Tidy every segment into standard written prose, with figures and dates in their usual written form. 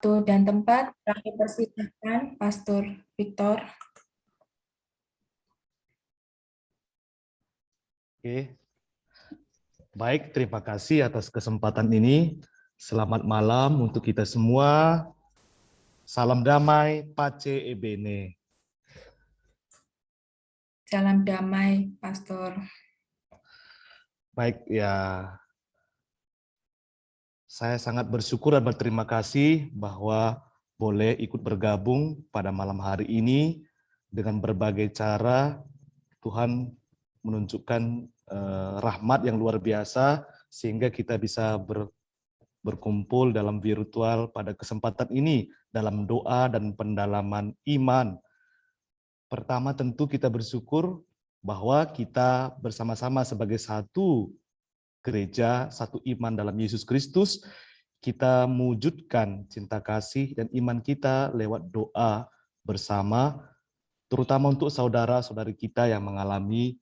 Waktu dan tempat kami persilahkan Pastor Victor. Oke. Baik, terima kasih atas kesempatan ini. Selamat malam untuk kita semua. Salam damai, Pace Ebene. Salam damai, Pastor. Baik, ya. Saya sangat bersyukur dan berterima kasih bahwa boleh ikut bergabung pada malam hari ini dengan berbagai cara. Tuhan menunjukkan rahmat yang luar biasa sehingga kita bisa berkumpul dalam virtual pada kesempatan ini dalam doa dan pendalaman iman. Pertama tentu kita bersyukur bahwa kita bersama-sama sebagai satu gereja, satu iman dalam Yesus Kristus, kita mewujudkan cinta kasih dan iman kita lewat doa bersama, terutama untuk saudara-saudari kita yang mengalami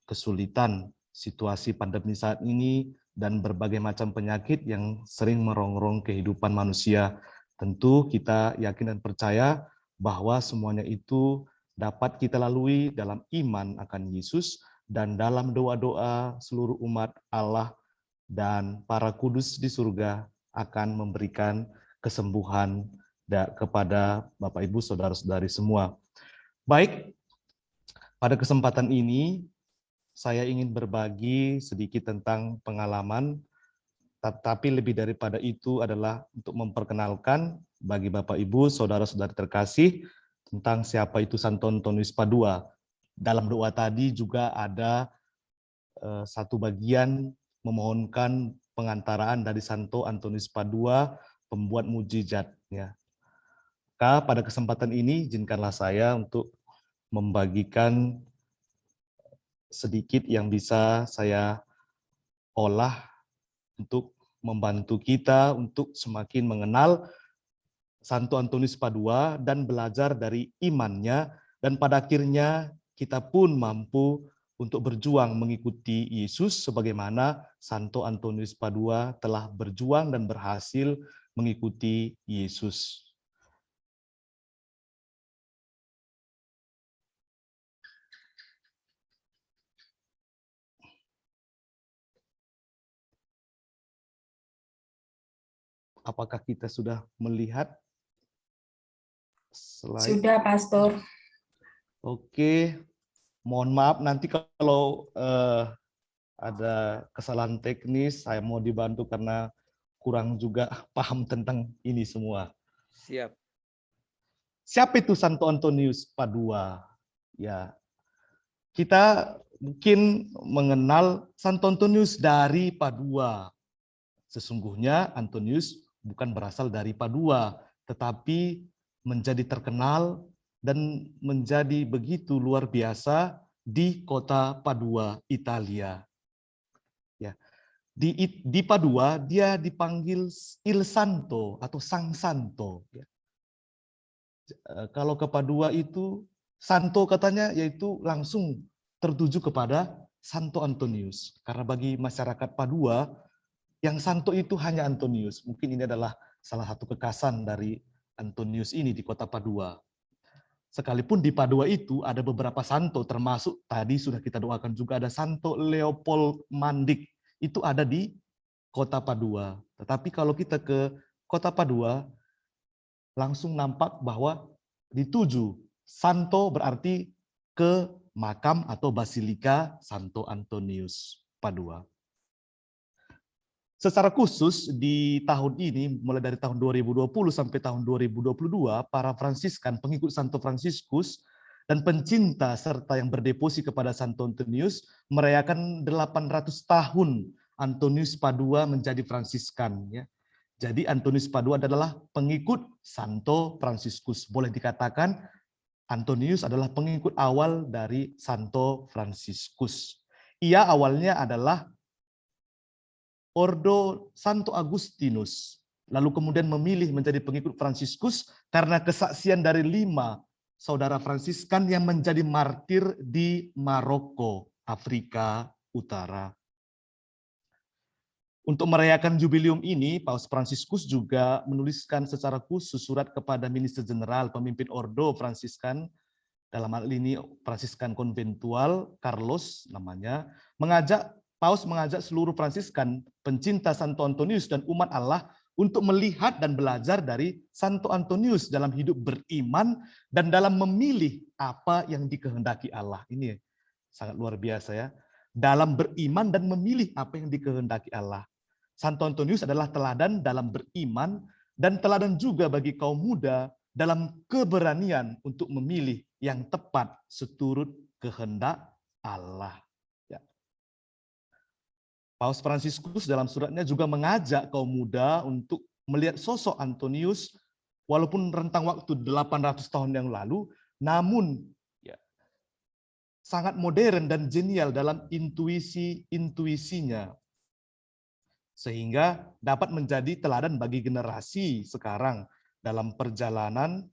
kesulitan situasi pandemi saat ini dan berbagai macam penyakit yang sering merongrong kehidupan manusia. Tentu kita yakin dan percaya bahwa semuanya itu dapat kita lalui dalam iman akan Yesus dan dalam doa-doa seluruh umat Allah dan para kudus di surga akan memberikan kesembuhan kepada Bapak Ibu saudara-saudari semua. Baik, pada kesempatan ini saya ingin berbagi sedikit tentang pengalaman, tapi lebih daripada itu adalah untuk memperkenalkan bagi Bapak Ibu, saudara-saudari terkasih, tentang siapa itu Santo Antonius Padua. Dalam doa tadi juga ada satu bagian memohonkan pengantaraan dari Santo Antonius Padua, pembuat mujizat. Ya. Pada kesempatan ini, izinkanlah saya untuk membagikan sedikit yang bisa saya olah untuk membantu kita untuk semakin mengenal Santo Antonius Padua dan belajar dari imannya, dan pada akhirnya kita pun mampu untuk berjuang mengikuti Yesus sebagaimana Santo Antonius Padua telah berjuang dan berhasil mengikuti Yesus. Apakah kita sudah melihat slide? Sudah, Pastor. Oke, mohon maaf nanti kalau ada kesalahan teknis, saya mau dibantu karena kurang juga paham tentang ini semua. Siap. Siapa itu Santo Antonius Padua? Ya, kita mungkin mengenal Santo Antonius dari Padua. Sesungguhnya Antonius bukan berasal dari Padua, tetapi menjadi terkenal dan menjadi begitu luar biasa di kota Padua, Italia. Ya, di Padua dia dipanggil Il Santo atau Sang Santo. Ya. Kalau ke Padua itu Santo katanya yaitu langsung tertuju kepada Santo Antonius. Karena bagi masyarakat Padua yang santo itu hanya Antonius. Mungkin ini adalah salah satu kekhasan dari Antonius ini di kota Padua. Sekalipun di Padua itu ada beberapa santo, termasuk tadi sudah kita doakan juga ada Santo Leopold Mandik. Itu ada di kota Padua. Tetapi kalau kita ke kota Padua, langsung nampak bahwa dituju. Santo berarti ke makam atau basilika Santo Antonius Padua. Secara khusus di tahun ini, mulai dari tahun 2020 sampai tahun 2022, para Fransiskan, pengikut Santo Fransiskus, dan pencinta serta yang berdevosi kepada Santo Antonius merayakan 800 tahun Antonius Padua menjadi Fransiskan. Ya. Jadi Antonius Padua adalah pengikut Santo Fransiskus. Boleh dikatakan Antonius adalah pengikut awal dari Santo Fransiskus. Ia awalnya adalah Ordo Santo Agustinus, lalu kemudian memilih menjadi pengikut Fransiskus karena kesaksian dari 5 saudara Fransiskan yang menjadi martir di Maroko, Afrika Utara. Untuk merayakan jubileum ini, Paus Fransiskus juga menuliskan secara khusus surat kepada Minister Jenderal pemimpin Ordo Fransiskan, dalam hal ini Fransiskan Konventual Carlos namanya, Paus mengajak seluruh Fransiskan, pencinta Santo Antonius dan umat Allah untuk melihat dan belajar dari Santo Antonius dalam hidup beriman dan dalam memilih apa yang dikehendaki Allah. Ini sangat luar biasa ya. Dalam beriman dan memilih apa yang dikehendaki Allah. Santo Antonius adalah teladan dalam beriman dan teladan juga bagi kaum muda dalam keberanian untuk memilih yang tepat seturut kehendak Allah. Ya. Paus Fransiskus dalam suratnya juga mengajak kaum muda untuk melihat sosok Antonius walaupun rentang waktu 800 tahun yang lalu, namun ya, sangat modern dan genial dalam intuisinya. Sehingga dapat menjadi teladan bagi generasi sekarang dalam perjalanan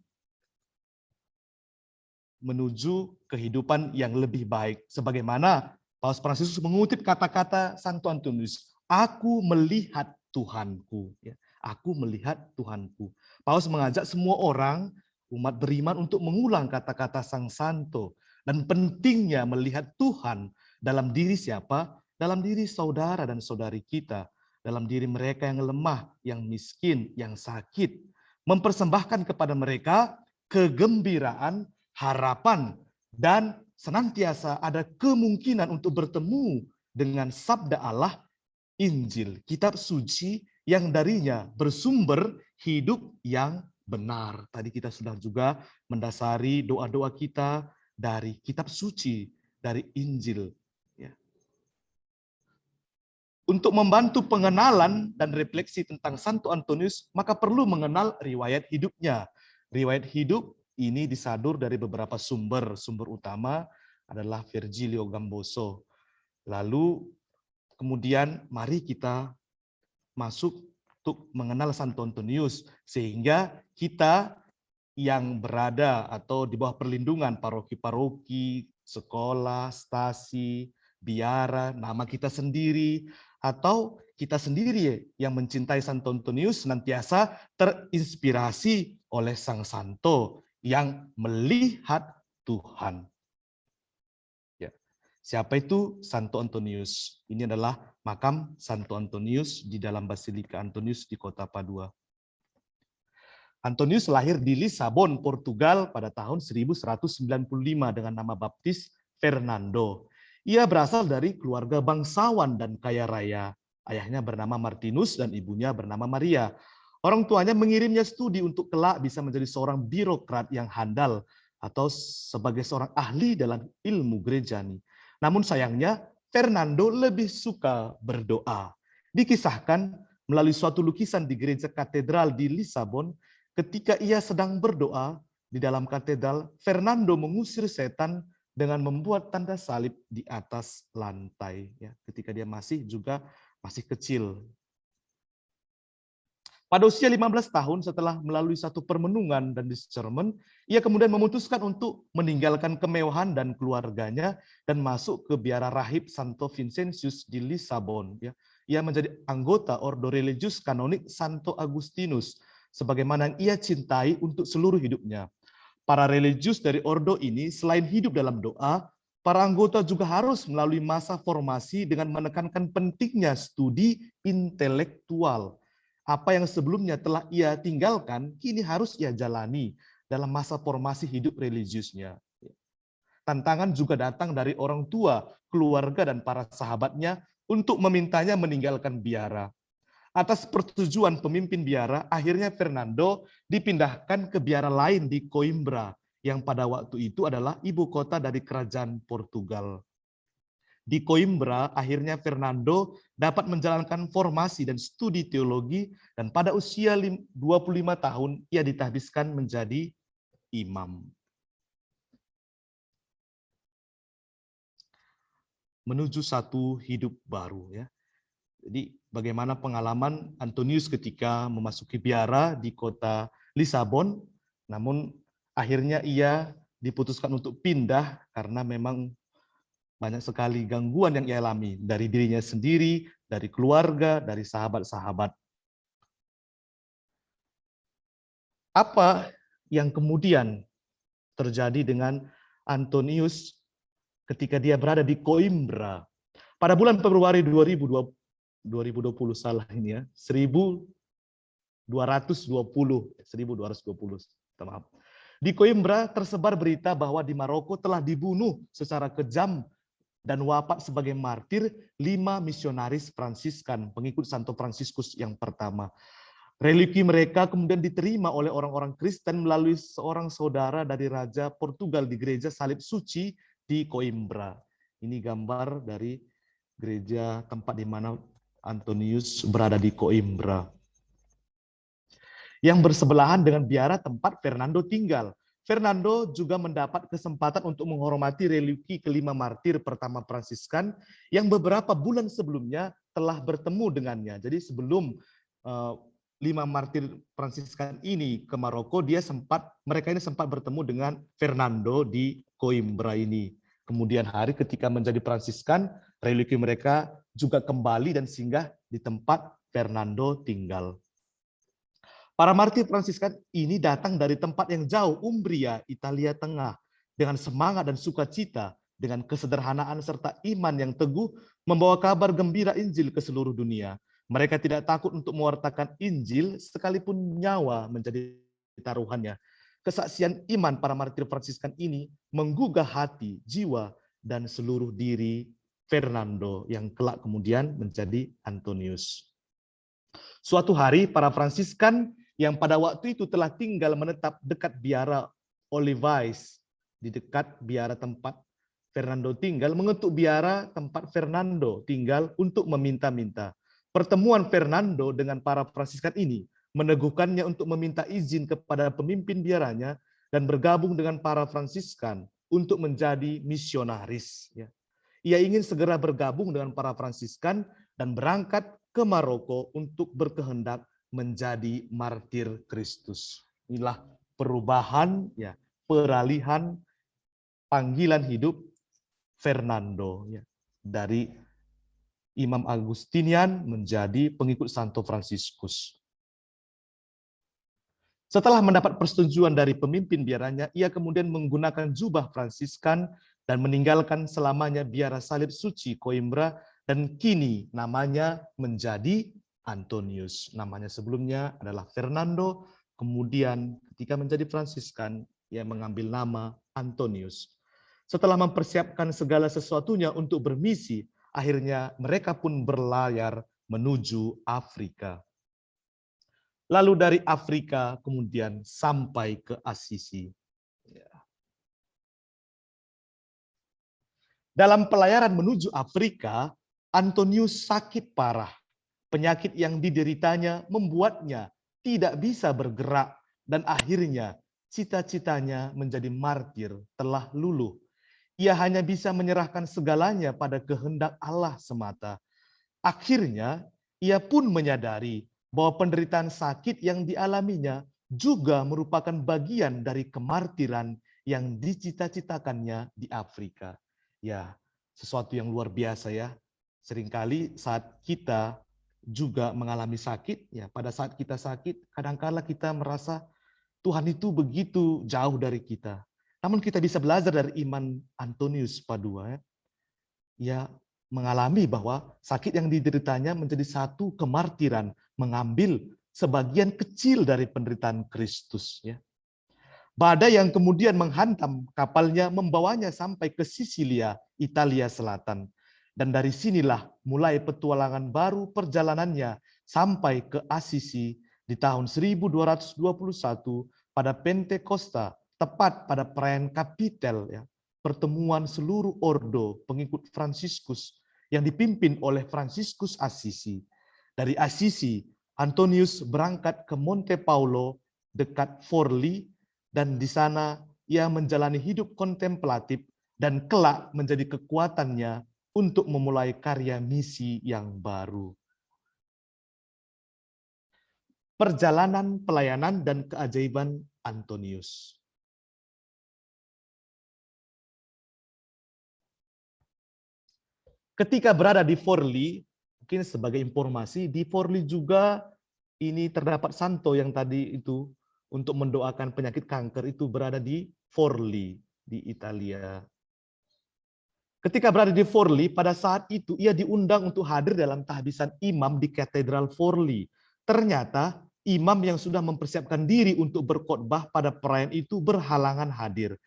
menuju kehidupan yang lebih baik. Sebagaimana Paus Fransiskus mengutip kata-kata Santo Antonius, aku melihat Tuhanku. Aku melihat Tuhanku. Paus mengajak semua orang, umat beriman untuk mengulang kata-kata Sang Santo. Dan pentingnya melihat Tuhan dalam diri siapa? Dalam diri saudara dan saudari kita. Dalam diri mereka yang lemah, yang miskin, yang sakit. Mempersembahkan kepada mereka kegembiraan, harapan, dan senantiasa ada kemungkinan untuk bertemu dengan sabda Allah, Injil, kitab suci yang darinya bersumber hidup yang benar. Tadi kita sudah juga mendasari doa-doa kita dari kitab suci, dari Injil. Untuk membantu pengenalan dan refleksi tentang Santo Antonius, maka perlu mengenal riwayat hidupnya. Riwayat hidup ini disadur dari beberapa sumber. Sumber utama adalah Virgilio Gamboso. Lalu kemudian mari kita masuk untuk mengenal Santo Antonius, sehingga kita yang berada atau di bawah perlindungan paroki-paroki, sekolah, stasi, biara, nama kita sendiri, atau kita sendiri yang mencintai Santo Antonius senantiasa terinspirasi oleh Sang Santo yang melihat Tuhan. Ya. Siapa itu Santo Antonius? Ini adalah makam Santo Antonius di dalam Basilika Antonius di kota Padua. Antonius lahir di Lisabon, Portugal pada tahun 1195 dengan nama baptis Fernando. Ia berasal dari keluarga bangsawan dan kaya raya. Ayahnya bernama Martinus dan ibunya bernama Maria. Orang tuanya mengirimnya studi untuk kelak bisa menjadi seorang birokrat yang handal atau sebagai seorang ahli dalam ilmu gerejani. Namun sayangnya Fernando lebih suka berdoa. Dikisahkan melalui suatu lukisan di gereja katedral di Lisabon, ketika ia sedang berdoa di dalam katedral, Fernando mengusir setan dengan membuat tanda salib di atas lantai. Ya, ketika dia masih kecil. Pada usia 15 tahun setelah melalui satu permenungan dan discernment, ia kemudian memutuskan untuk meninggalkan kemewahan dan keluarganya dan masuk ke biara rahib Santo Vincentius di Lisabon. Ya, ia menjadi anggota Ordo Religius Kanonik Santo Agustinus, sebagaimana yang ia cintai untuk seluruh hidupnya. Para religius dari ordo ini selain hidup dalam doa, para anggota juga harus melalui masa formasi dengan menekankan pentingnya studi intelektual. Apa yang sebelumnya telah ia tinggalkan, kini harus ia jalani dalam masa formasi hidup religiusnya. Tantangan juga datang dari orang tua, keluarga, dan para sahabatnya untuk memintanya meninggalkan biara. Atas persetujuan pemimpin biara, akhirnya Fernando dipindahkan ke biara lain di Coimbra, yang pada waktu itu adalah ibu kota dari kerajaan Portugal. Di Coimbra, akhirnya Fernando dapat menjalankan formasi dan studi teologi, dan pada usia 25 tahun, ia ditahbiskan menjadi imam. Menuju satu hidup baru, ya. Jadi bagaimana pengalaman Antonius ketika memasuki biara di kota Lisabon, namun akhirnya ia diputuskan untuk pindah karena memang banyak sekali gangguan yang ia alami dari dirinya sendiri dari keluarga, dari sahabat-sahabat. Apa yang kemudian terjadi dengan Antonius ketika dia berada di Coimbra? Pada bulan Februari 2020, salah ini ya, 1220, maaf. Di Coimbra tersebar berita bahwa di Maroko telah dibunuh secara kejam dan wafat sebagai martir 5 misionaris Fransiskan, pengikut Santo Fransiskus yang pertama. Religi mereka kemudian diterima oleh orang-orang Kristen melalui seorang saudara dari Raja Portugal di Gereja Salib Suci di Coimbra. Ini gambar dari gereja tempat di mana Antonius berada di Coimbra, yang bersebelahan dengan biara tempat Fernando tinggal. Fernando juga mendapat kesempatan untuk menghormati religi kelima martir pertama Fransiskan yang beberapa bulan sebelumnya telah bertemu dengannya. Jadi sebelum 5 martir Fransiskan ini ke Maroko, mereka ini sempat bertemu dengan Fernando di Coimbra ini. Kemudian hari ketika menjadi Fransiskan, religi mereka juga kembali dan singgah di tempat Fernando tinggal. Para martir Fransiskan ini datang dari tempat yang jauh, Umbria, Italia Tengah, dengan semangat dan sukacita, dengan kesederhanaan serta iman yang teguh, membawa kabar gembira Injil ke seluruh dunia. Mereka tidak takut untuk mewartakan Injil, sekalipun nyawa menjadi taruhannya. Kesaksian iman para martir Fransiskan ini menggugah hati, jiwa, dan seluruh diri Fernando, yang kelak kemudian menjadi Antonius. Suatu hari, para Fransiskan yang pada waktu itu telah tinggal menetap dekat biara Olivaes, di dekat biara tempat Fernando tinggal, mengetuk biara tempat Fernando tinggal untuk meminta-minta. Pertemuan Fernando dengan para Fransiskan ini meneguhkannya untuk meminta izin kepada pemimpin biaranya dan bergabung dengan para Fransiskan untuk menjadi misionaris. Ia ingin segera bergabung dengan para Fransiskan dan berangkat ke Maroko untuk berkehendak menjadi martir Kristus. Inilah perubahan, peralihan panggilan hidup Fernando, dari Imam Agustinian menjadi pengikut Santo Fransiskus. Setelah mendapat persetujuan dari pemimpin biaranya, ia kemudian menggunakan jubah Fransiskan dan meninggalkan selamanya biara Salib Suci Coimbra, dan kini namanya menjadi Antonius. Namanya sebelumnya adalah Fernando, kemudian ketika menjadi Fransiskan, ia mengambil nama Antonius. Setelah mempersiapkan segala sesuatunya untuk bermisi, akhirnya mereka pun berlayar menuju Afrika. Lalu dari Afrika kemudian sampai ke Assisi. Dalam pelayaran menuju Afrika, Antonius sakit parah. Penyakit yang dideritanya membuatnya tidak bisa bergerak, dan akhirnya cita-citanya menjadi martir telah luluh. Ia hanya bisa menyerahkan segalanya pada kehendak Allah semata. Akhirnya ia pun menyadari bahwa penderitaan sakit yang dialaminya juga merupakan bagian dari kemartiran yang dicita-citakannya di Afrika. Ya, sesuatu yang luar biasa ya. Seringkali saat kita juga mengalami sakit, ya pada saat kita sakit, kadangkala kita merasa Tuhan itu begitu jauh dari kita. Namun kita bisa belajar dari iman Antonius Padua. Ya, mengalami bahwa sakit yang dideritanya menjadi satu kemartiran, mengambil sebagian kecil dari penderitaan Kristus. Badai yang kemudian menghantam kapalnya membawanya sampai ke Sisilia, Italia Selatan. Dan dari sinilah mulai petualangan baru perjalanannya sampai ke Assisi di tahun 1221 pada Pentakosta, tepat pada perayaan Kapitel, pertemuan seluruh ordo pengikut Fransiskus yang dipimpin oleh Fransiskus Assisi. Dari Assisi, Antonius berangkat ke Monte Paulo dekat Forli, dan di sana ia menjalani hidup kontemplatif dan kelak menjadi kekuatannya untuk memulai karya misi yang baru. Perjalanan pelayanan dan keajaiban Antonius. Ketika berada di Forli, mungkin sebagai informasi, di Forli juga ini terdapat santo yang tadi itu untuk mendoakan penyakit kanker itu berada di Forli, di Italia. Ketika berada di Forli, pada saat itu ia diundang untuk hadir dalam tahbisan imam di Katedral Forli. Ternyata imam yang sudah mempersiapkan diri untuk berkhotbah pada perayaan itu berhalangan hadir.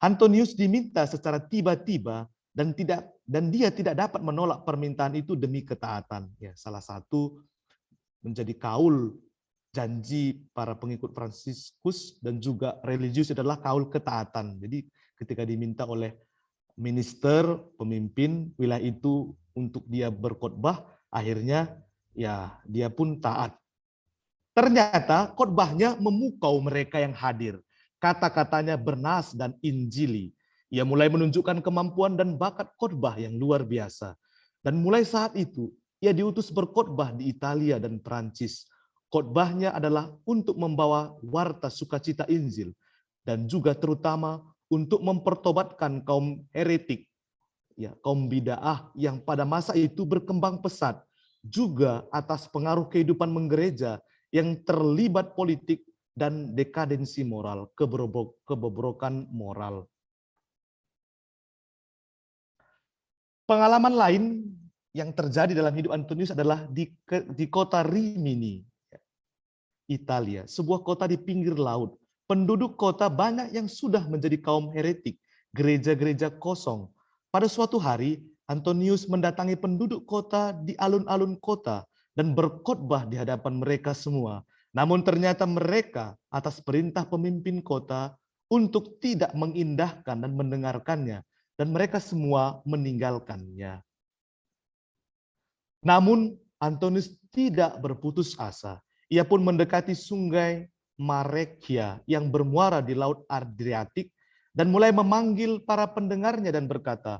Antonius diminta secara tiba-tiba dan dia tidak dapat menolak permintaan itu demi ketaatan. Ya, salah satu menjadi kaul janji para pengikut Fransiskus dan juga religius adalah kaul ketaatan. Jadi ketika diminta oleh minister, pemimpin wilayah itu untuk dia berkhotbah, akhirnya ya dia pun taat. Ternyata khotbahnya memukau mereka yang hadir. Kata-katanya bernas dan injili. Ia mulai menunjukkan kemampuan dan bakat khotbah yang luar biasa. Dan mulai saat itu, ia diutus berkhotbah di Italia dan Perancis. Khotbahnya adalah untuk membawa warta sukacita Injil dan juga terutama untuk mempertobatkan kaum heretik, ya, kaum bid'ah yang pada masa itu berkembang pesat, juga atas pengaruh kehidupan menggereja yang terlibat politik dan dekadensi moral, kebobrokan moral. Pengalaman lain yang terjadi dalam hidup Antonius adalah di kota Rimini, Italia, sebuah kota di pinggir laut. Penduduk kota banyak yang sudah menjadi kaum heretik, gereja-gereja kosong. Pada suatu hari, Antonius mendatangi penduduk kota di alun-alun kota dan berkhotbah di hadapan mereka semua. Namun ternyata mereka atas perintah pemimpin kota untuk tidak mengindahkan dan mendengarkannya, dan mereka semua meninggalkannya. Namun Antonius tidak berputus asa. Ia pun mendekati sungai Marekia yang bermuara di Laut Adriatik dan mulai memanggil para pendengarnya dan berkata,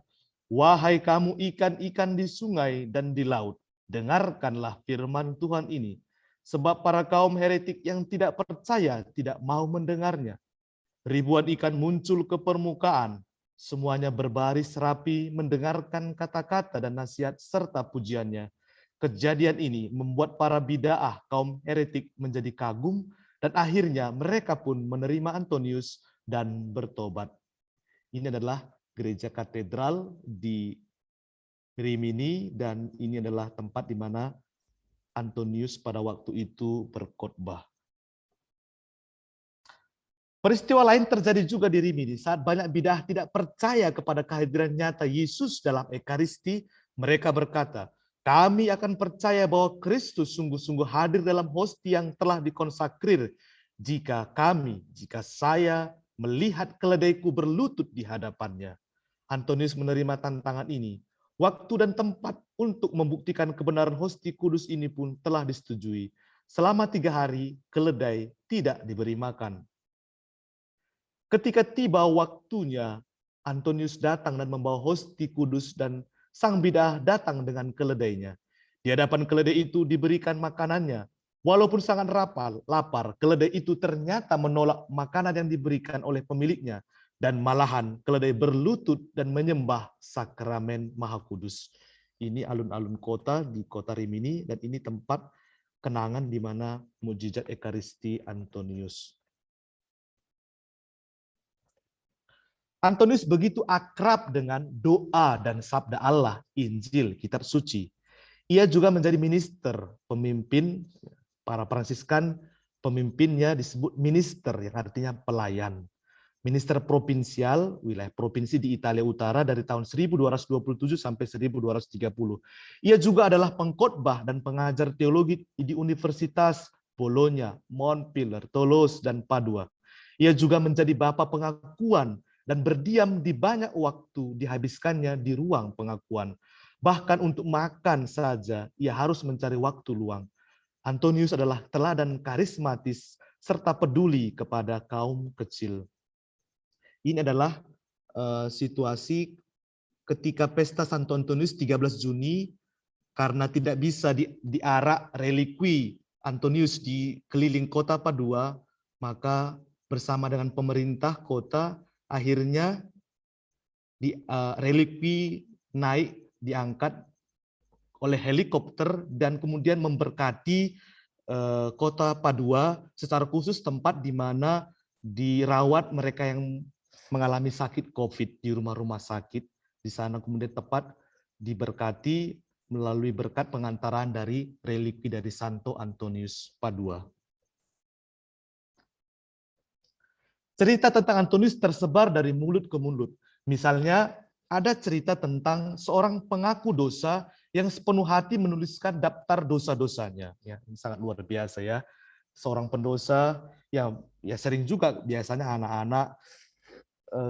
"Wahai kamu ikan-ikan di sungai dan di laut, dengarkanlah firman Tuhan ini. Sebab para kaum heretik yang tidak percaya tidak mau mendengarnya. Ribuan ikan muncul ke permukaan, semuanya berbaris rapi mendengarkan kata-kata dan nasihat serta pujiannya. Kejadian ini membuat para bid'ah kaum heretik menjadi kagum dan akhirnya mereka pun menerima Antonius dan bertobat." Ini adalah gereja katedral di Rimini dan ini adalah tempat di mana Antonius pada waktu itu berkhotbah. Peristiwa lain terjadi juga di Rimini saat banyak bid'ah tidak percaya kepada kehadiran nyata Yesus dalam Ekaristi. Mereka berkata, "Kami akan percaya bahwa Kristus sungguh-sungguh hadir dalam hosti yang telah dikonsakrir jika saya melihat keledaiku berlutut di hadapannya." Antonius menerima tantangan ini. Waktu dan tempat untuk membuktikan kebenaran hosti kudus ini pun telah disetujui. Selama 3 hari, keledai tidak diberi makan. Ketika tiba waktunya, Antonius datang dan membawa hosti kudus dan sang bid'ah datang dengan keledainya. Di hadapan keledai itu diberikan makanannya. Walaupun sangat lapar, keledai itu ternyata menolak makanan yang diberikan oleh pemiliknya. Dan malahan keledai berlutut dan menyembah sakramen Maha Kudus. Ini alun-alun kota di kota Rimini dan ini tempat kenangan di mana mukjizat Ekaristi Antonius. Antonius begitu akrab dengan doa dan sabda Allah, Injil, kitab suci. Ia juga menjadi minister, pemimpin para Fransiskan, pemimpinnya disebut minister yang artinya pelayan. Minister provinsial, wilayah provinsi di Italia Utara dari tahun 1227 sampai 1230. Ia juga adalah pengkhotbah dan pengajar teologi di Universitas Bologna, Montpellier, Toulouse, dan Padua. Ia juga menjadi bapa pengakuan dan berdiam di banyak waktu dihabiskannya di ruang pengakuan. Bahkan untuk makan saja, ia harus mencari waktu luang. Antonius adalah teladan karismatis serta peduli kepada kaum kecil. Ini adalah situasi ketika pesta Santo Antonius 13 Juni, karena tidak bisa diarak relikwi Antonius di keliling kota Padua, maka bersama dengan pemerintah kota, akhirnya relikwi naik, diangkat oleh helikopter dan kemudian memberkati kota Padua, secara khusus tempat di mana dirawat mereka yang mengalami sakit COVID di rumah-rumah sakit. Di sana kemudian tepat diberkati melalui berkat pengantaran dari reliki dari Santo Antonius Padua. Cerita tentang Antonius tersebar dari mulut ke mulut. Misalnya, ada cerita tentang seorang pengaku dosa yang sepenuh hati menuliskan daftar dosa-dosanya. Ya, ini sangat luar biasa ya. Seorang pendosa yang ya sering juga biasanya anak-anak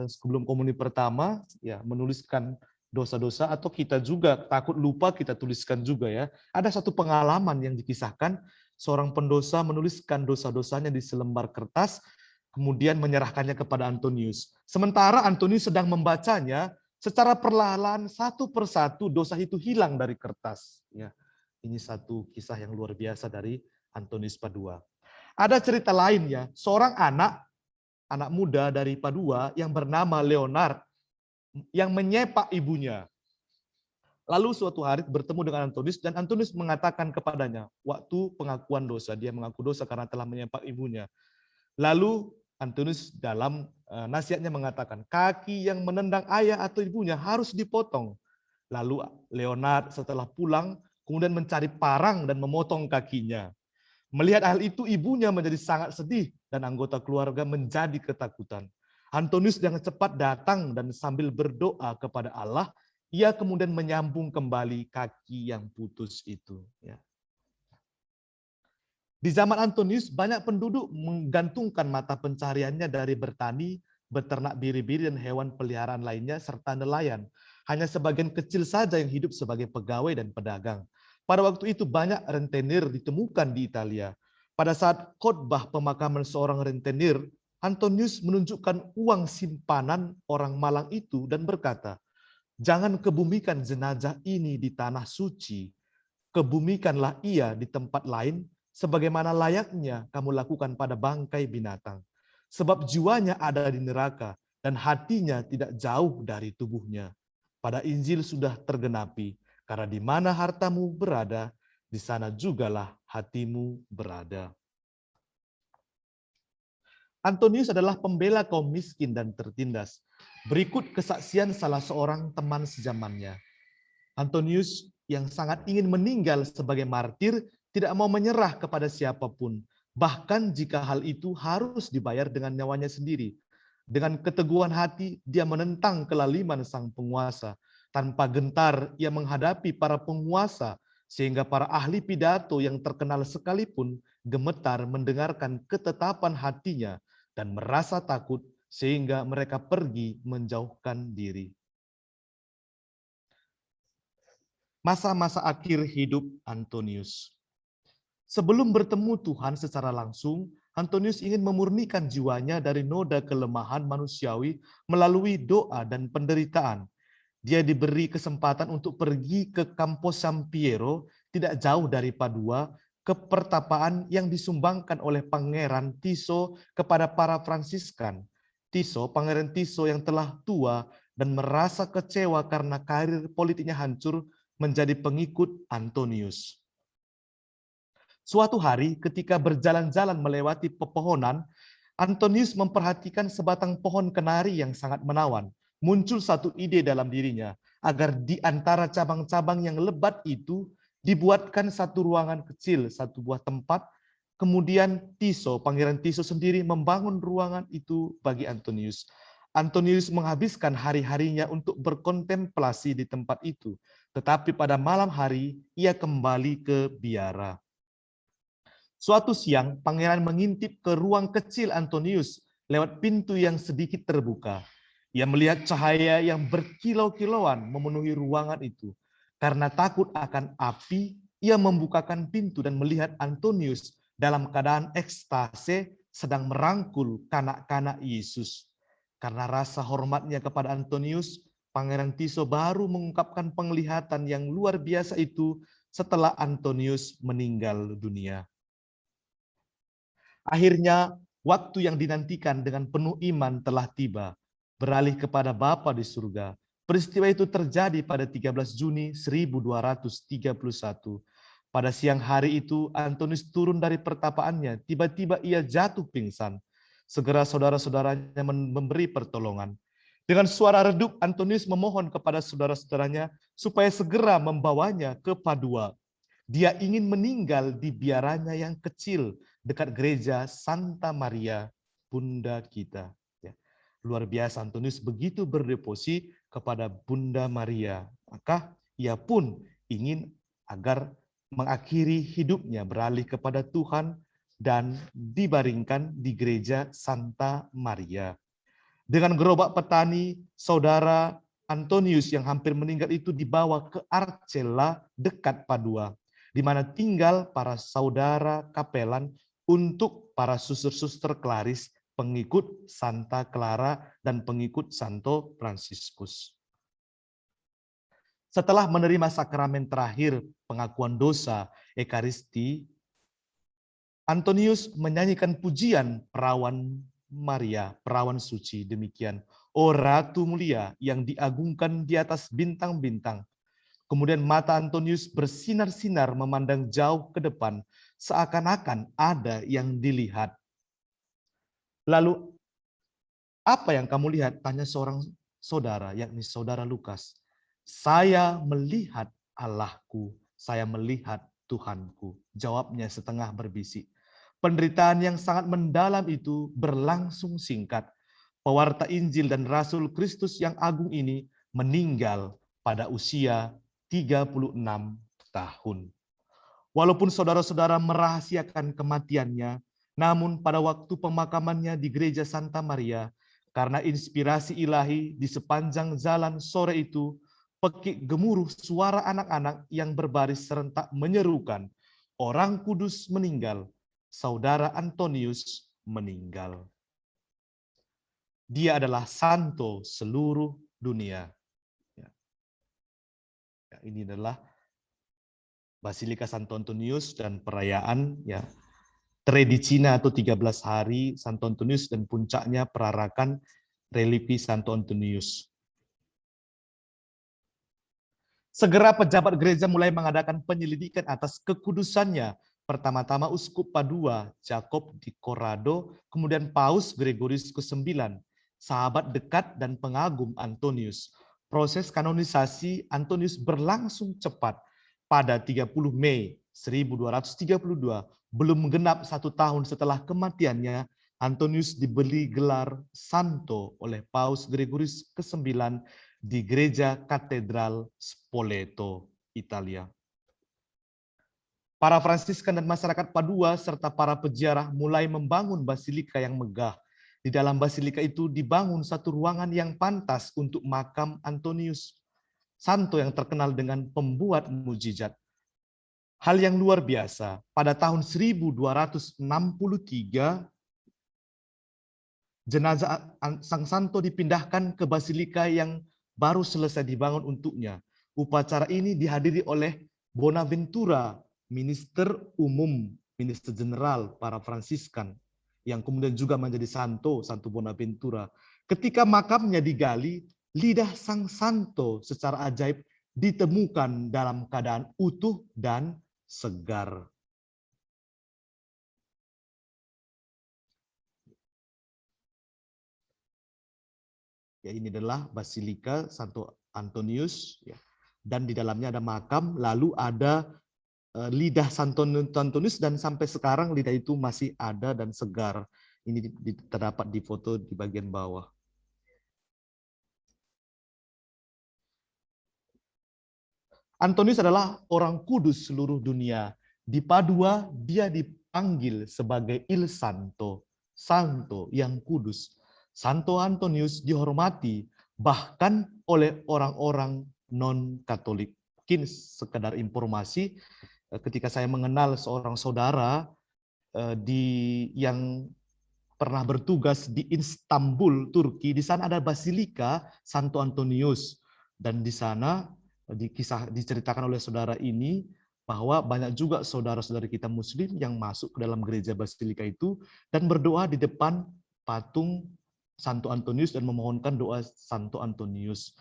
sebelum komuni pertama ya menuliskan dosa-dosa, atau kita juga takut lupa kita tuliskan juga ya. Ada satu pengalaman yang dikisahkan, seorang pendosa menuliskan dosa-dosanya di selembar kertas, kemudian menyerahkannya kepada Antonius. Sementara Antonius sedang membacanya, secara perlahan satu persatu dosa itu hilang dari kertas. Ya, ini satu kisah yang luar biasa dari Antonius Padua. Ada cerita lain ya, seorang anak muda dari Padua yang bernama Leonard yang menyepak ibunya. Lalu suatu hari bertemu dengan Antonius dan Antonius mengatakan kepadanya, waktu pengakuan dosa, dia mengaku dosa karena telah menyepak ibunya. Lalu Antonius dalam nasihatnya mengatakan, kaki yang menendang ayah atau ibunya harus dipotong. Lalu Leonard setelah pulang kemudian mencari parang dan memotong kakinya. Melihat hal itu ibunya menjadi sangat sedih dan anggota keluarga menjadi ketakutan. Antonius dengan cepat datang dan sambil berdoa kepada Allah, ia kemudian menyambung kembali kaki yang putus itu. Ya. Di zaman Antonius, banyak penduduk menggantungkan mata pencariannya dari bertani, beternak biri-biri dan hewan peliharaan lainnya, serta nelayan. Hanya sebagian kecil saja yang hidup sebagai pegawai dan pedagang. Pada waktu itu banyak rentenir ditemukan di Italia. Pada saat khotbah pemakaman seorang rentenir, Antonius menunjukkan uang simpanan orang malang itu dan berkata, jangan kebumikan jenazah ini di tanah suci, kebumikanlah ia di tempat lain, sebagaimana layaknya kamu lakukan pada bangkai binatang. Sebab jiwanya ada di neraka dan hatinya tidak jauh dari tubuhnya. Pada Injil sudah tergenapi, karena di mana hartamu berada, di sana jugalah hatimu berada. Antonius adalah pembela kaum miskin dan tertindas. Berikut kesaksian salah seorang teman sezamannya. Antonius yang sangat ingin meninggal sebagai martir tidak mau menyerah kepada siapapun. Bahkan jika hal itu harus dibayar dengan nyawanya sendiri. Dengan keteguhan hati, dia menentang kelaliman sang penguasa. Tanpa gentar, ia menghadapi para penguasa, sehingga para ahli pidato yang terkenal sekalipun gemetar mendengarkan ketetapan hatinya dan merasa takut, sehingga mereka pergi menjauhkan diri. Masa-masa akhir hidup Antonius. Sebelum bertemu Tuhan secara langsung, Antonius ingin memurnikan jiwanya dari noda kelemahan manusiawi melalui doa dan penderitaan. Dia diberi kesempatan untuk pergi ke Campo San Piero, tidak jauh dari Padua, ke pertapaan yang disumbangkan oleh Pangeran Tiso kepada para Fransiskan. Pangeran Tiso yang telah tua dan merasa kecewa karena karir politiknya hancur, menjadi pengikut Antonius. Suatu hari ketika berjalan-jalan melewati pepohonan, Antonius memperhatikan sebatang pohon kenari yang sangat menawan. Muncul satu ide dalam dirinya, agar di antara cabang-cabang yang lebat itu dibuatkan satu ruangan kecil, satu buah tempat. Kemudian Pangeran Tiso sendiri membangun ruangan itu bagi Antonius. Antonius menghabiskan hari-harinya untuk berkontemplasi di tempat itu. Tetapi pada malam hari, ia kembali ke biara. Suatu siang, pangeran mengintip ke ruang kecil Antonius lewat pintu yang sedikit terbuka. Ia melihat cahaya yang berkilau-kilauan memenuhi ruangan itu. Karena takut akan api, ia membukakan pintu dan melihat Antonius dalam keadaan ekstase sedang merangkul kanak-kanak Yesus. Karena rasa hormatnya kepada Antonius, Pangeran Tiso baru mengungkapkan penglihatan yang luar biasa itu setelah Antonius meninggal dunia. Akhirnya, waktu yang dinantikan dengan penuh iman telah tiba. Beralih kepada Bapa di surga, Peristiwa itu terjadi pada 13 Juni 1231. Pada siang hari itu, Antonius turun dari pertapaannya. Tiba-tiba ia jatuh pingsan. Segera saudara-saudaranya memberi pertolongan. Dengan suara redup, Antonius memohon kepada saudara-saudaranya supaya segera membawanya ke Padua. Dia ingin meninggal di biaranya yang kecil dekat gereja Santa Maria, Bunda kita. Ya. Luar biasa, Antonius begitu berdevosi kepada Bunda Maria. Maka ia pun ingin agar mengakhiri hidupnya beralih kepada Tuhan dan dibaringkan di gereja Santa Maria. Dengan gerobak petani, saudara Antonius yang hampir meninggal itu dibawa ke Arcella dekat Padua, di mana tinggal para saudara kapelan untuk para suster-suster Klaris, pengikut Santa Clara dan pengikut Santo Fransiskus. Setelah menerima sakramen terakhir pengakuan dosa Ekaristi, Antonius menyanyikan pujian perawan Maria, perawan suci, demikian. O Ratu mulia yang diagungkan di atas bintang-bintang. Kemudian mata Antonius bersinar-sinar memandang jauh ke depan, seakan-akan ada yang dilihat. Lalu, apa yang kamu lihat? Tanya seorang saudara, yakni saudara Lukas. Saya melihat Allahku, saya melihat Tuhanku. Jawabnya setengah berbisik. Penderitaan yang sangat mendalam itu berlangsung singkat. Pewarta Injil dan Rasul Kristus yang agung ini meninggal pada usia 36 tahun. Walaupun saudara-saudara merahasiakan kematiannya, namun pada waktu pemakamannya di gereja Santa Maria, karena inspirasi ilahi di sepanjang jalan sore itu, pekik gemuruh suara anak-anak yang berbaris serentak menyerukan, Orang Kudus meninggal, Saudara Antonius meninggal. Dia adalah santo seluruh dunia. Ini adalah Basilika Santo Antonius dan perayaan Tredicina atau 13 hari Santo Antonius dan puncaknya perarakan religi Santo Antonius. Segera pejabat gereja mulai mengadakan penyelidikan atas kekudusannya. Pertama-tama Uskup Padua, Jacob di Corrado, kemudian Paus Gregorius ke-9, sahabat dekat dan pengagum Antonius. Proses kanonisasi Antonius berlangsung cepat. Pada 30 Mei 1232, belum genap 1 tahun setelah kematiannya, Antonius diberi gelar Santo oleh Paus Gregorius ke-9 di Gereja Katedral Spoleto, Italia. Para Fransiskan dan masyarakat Padua serta para peziarah mulai membangun basilika yang megah. Di dalam basilika itu dibangun satu ruangan yang pantas untuk makam Antonius, santo yang terkenal dengan pembuat mujizat. Hal yang luar biasa, pada tahun 1263, jenazah sang santo dipindahkan ke basilika yang baru selesai dibangun untuknya. Upacara ini dihadiri oleh Bonaventura, minister umum, minister jenderal para Fransiskan, yang kemudian juga menjadi santo Bonaventura. Ketika makamnya digali, lidah sang santo secara ajaib ditemukan dalam keadaan utuh dan segar. Ya, ini adalah Basilika Santo Antonius, ya. Dan di dalamnya ada makam, lalu ada lidah Santo Antonius, dan sampai sekarang lidah itu masih ada dan segar. Ini terdapat di foto di bagian bawah. Antonius adalah orang kudus seluruh dunia. Di Padua dia dipanggil sebagai Il Santo, santo yang kudus. Santo Antonius dihormati bahkan oleh orang-orang non-Katolik. Mungkin sekedar informasi, ketika saya mengenal seorang saudara yang pernah bertugas di Istanbul, Turki, di sana ada Basilika Santo Antonius, dan di sana diceritakan oleh saudara ini bahwa banyak juga saudara-saudara kita Muslim yang masuk ke dalam gereja Basilika itu dan berdoa di depan patung Santo Antonius dan memohonkan doa Santo Antonius.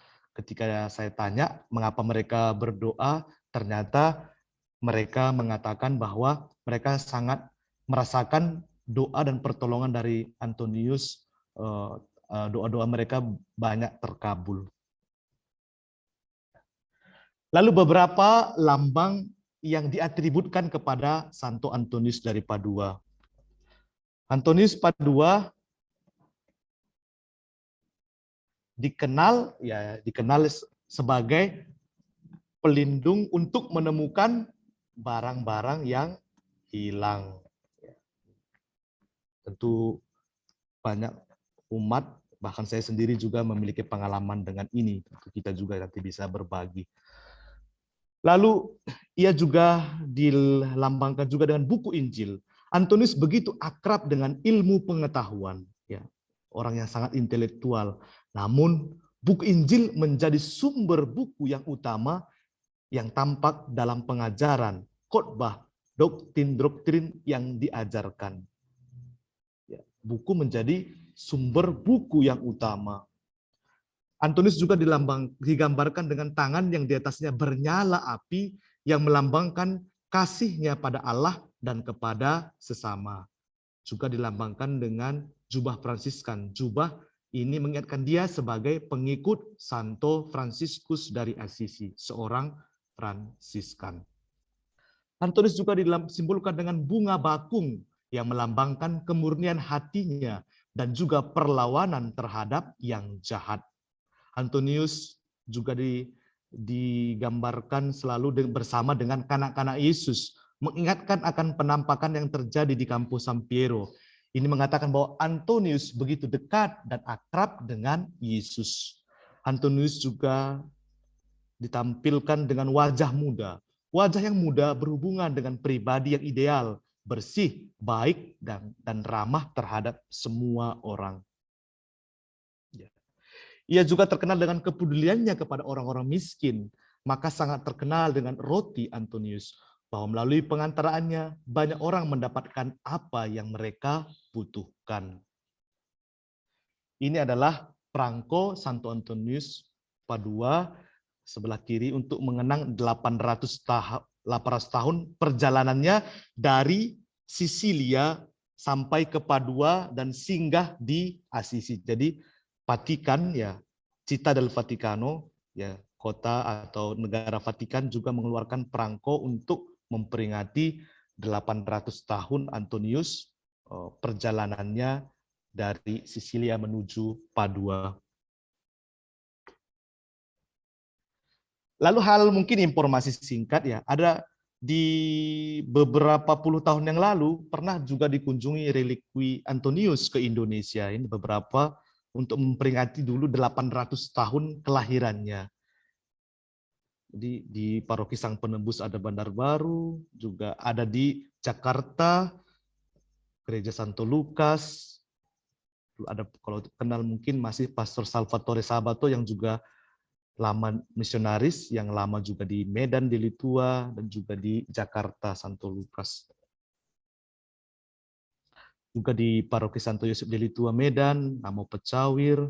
ketika saya tanya mengapa mereka berdoa, ternyata mereka mengatakan bahwa mereka sangat merasakan doa dan pertolongan dari Antonius. Doa-doa mereka banyak terkabul. Lalu beberapa lambang yang diatributkan kepada Santo Antonius dari Padua. Antonius Padua dikenal sebagai pelindung untuk menemukan barang-barang yang hilang. Tentu banyak umat, bahkan saya sendiri juga memiliki pengalaman dengan ini. Kita juga nanti bisa berbagi. Lalu ia juga dilambangkan juga dengan buku Injil. Antonius begitu akrab dengan ilmu pengetahuan, ya, orang yang sangat intelektual. Namun buku Injil menjadi sumber buku yang utama yang tampak dalam pengajaran, khotbah, doktrin-doktrin yang diajarkan. Ya, buku menjadi sumber buku yang utama. Antonius juga digambarkan dengan tangan yang di atasnya bernyala api yang melambangkan kasihnya pada Allah dan kepada sesama. Juga dilambangkan dengan jubah Fransiskan. Jubah ini mengingatkan dia sebagai pengikut Santo Fransiskus dari Assisi, seorang Fransiskan. Antonius juga disimbolkan dengan bunga bakung yang melambangkan kemurnian hatinya dan juga perlawanan terhadap yang jahat. Antonius juga digambarkan selalu bersama dengan kanak-kanak Yesus, mengingatkan akan penampakan yang terjadi di Kampus San Piero. Ini mengatakan bahwa Antonius begitu dekat dan akrab dengan Yesus. Antonius juga ditampilkan dengan wajah muda. Wajah yang muda berhubungan dengan pribadi yang ideal, bersih, baik, dan ramah terhadap semua orang. Ia juga terkenal dengan kepeduliannya kepada orang-orang miskin, maka sangat terkenal dengan roti Antonius, bahwa melalui pengantaraannya banyak orang mendapatkan apa yang mereka butuhkan. Ini adalah prangko Santo Antonius Padua sebelah kiri untuk mengenang 800 tahun perjalanannya dari Sisilia sampai ke Padua dan singgah di Assisi. Jadi Vatikan, ya, Città del Vaticano, ya, kota atau negara Vatikan juga mengeluarkan prangko untuk memperingati 800 tahun Antonius, perjalanannya dari Sisilia menuju Padua. Lalu hal mungkin informasi singkat, ya, ada di beberapa puluh tahun yang lalu pernah juga dikunjungi relikwi Antonius ke Indonesia. Ini beberapa untuk memperingati dulu 800 tahun kelahirannya. Jadi di Paroki Sang Penebus ada Bandar Baru, juga ada di Jakarta, Gereja Santo Lukas. Ada, kalau kenal mungkin masih Pastor Salvatore Sabato yang juga lama misionaris, yang lama juga di Medan, di Litua, dan juga di Jakarta, Santo Lukas. Juga di Paroki Santo Yosef de Litua Medan, Namo Pecawir,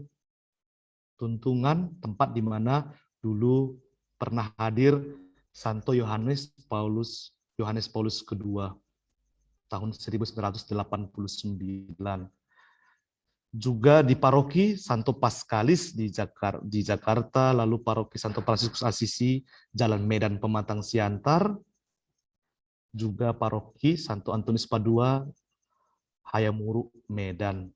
Tuntungan, tempat di mana dulu pernah hadir Santo Yohanes Paulus II tahun 1989. Juga di Paroki Santo Paskalis di Jakarta, lalu Paroki Santo Fransiskus Assisi Jalan Medan Pematang Siantar, juga Paroki Santo Antonius Padua Hayamuruk Medan.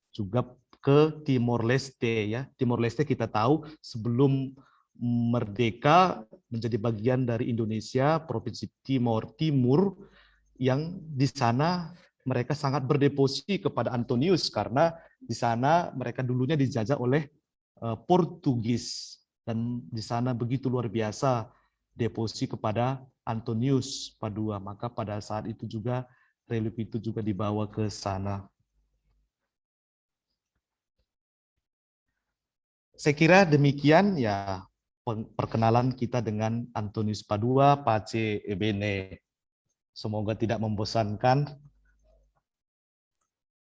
Juga ke Timor Leste, ya. Timor Leste kita tahu sebelum merdeka menjadi bagian dari Indonesia, Provinsi Timor Timur, yang di sana mereka sangat berdevosi kepada Antonius karena di sana mereka dulunya dijajah oleh Portugis, dan di sana begitu luar biasa devosi kepada Antonius Padua. Maka pada saat itu juga relik itu juga dibawa ke sana. Saya kira demikian, ya, perkenalan kita dengan Antonius Padua, Pace e Bene. Semoga tidak membosankan.